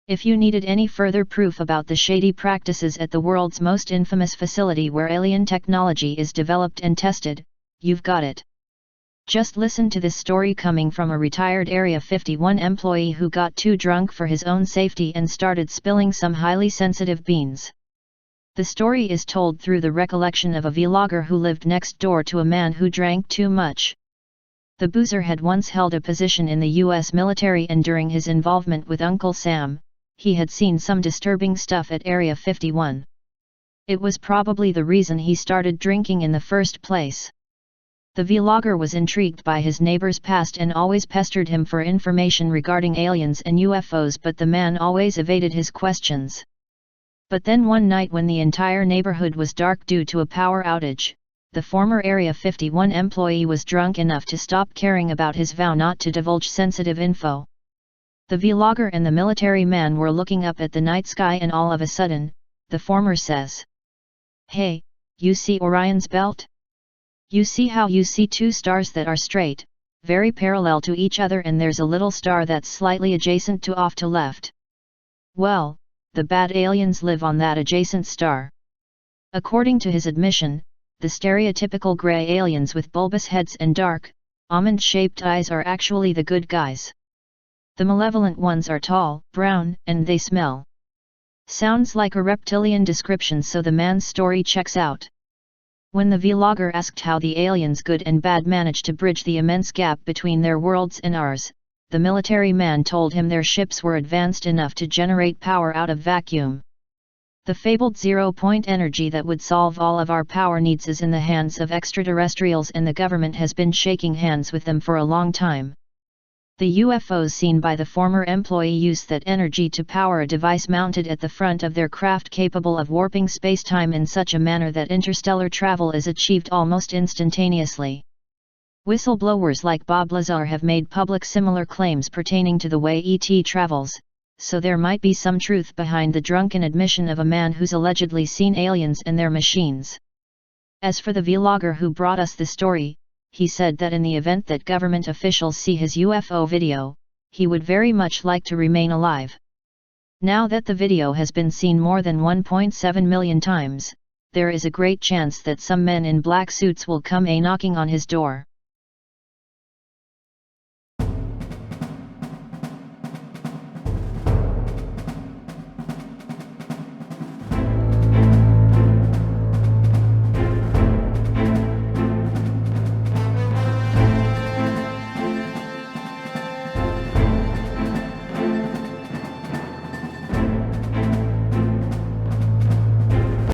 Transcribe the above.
If you needed any further proof about the shady practices at the world's most infamous facility where alien technology is developed and tested, you've got it. Just listen to this story coming from a retired Area 51 employee who got too drunk for his own safety and started spilling some highly sensitive beans. The story is told through the recollection of a vlogger who lived next door to a man who drank too much. The boozer had once held a position in the US military, and during his involvement with Uncle Sam, he had seen some disturbing stuff at Area 51. It was probably the reason he started drinking in the first place. The vlogger was intrigued by his neighbor's past and always pestered him for information regarding aliens and UFOs, but the man always evaded his questions. But then one night, when the entire neighborhood was dark due to a power outage, the former Area 51 employee was drunk enough to stop caring about his vow not to divulge sensitive info. The vlogger and the military man were looking up at the night sky, and all of a sudden, the former says, "Hey, you see Orion's belt? You see how you see two stars that are straight, very parallel to each other, and there's a little star that's slightly adjacent to off to left? Well, the bad aliens live on that adjacent star." According to his admission, the stereotypical gray aliens with bulbous heads and dark, almond-shaped eyes are actually the good guys. The malevolent ones are tall, brown, and they smell. Sounds like a reptilian description, so the man's story checks out. When the vlogger asked how the aliens good and bad managed to bridge the immense gap between their worlds and ours, the military man told him their ships were advanced enough to generate power out of vacuum. The fabled zero-point energy that would solve all of our power needs is in the hands of extraterrestrials, and the government has been shaking hands with them for a long time. The UFOs seen by the former employee use that energy to power a device mounted at the front of their craft capable of warping space-time in such a manner that interstellar travel is achieved almost instantaneously. Whistleblowers like Bob Lazar have made public similar claims pertaining to the way ET travels, so there might be some truth behind the drunken admission of a man who's allegedly seen aliens and their machines. As for the vlogger who brought us the story, he said that in the event that government officials see his UFO video, he would very much like to remain alive. Now that the video has been seen more than 1.7 million times, there is a great chance that some men in black suits will come knocking on his door.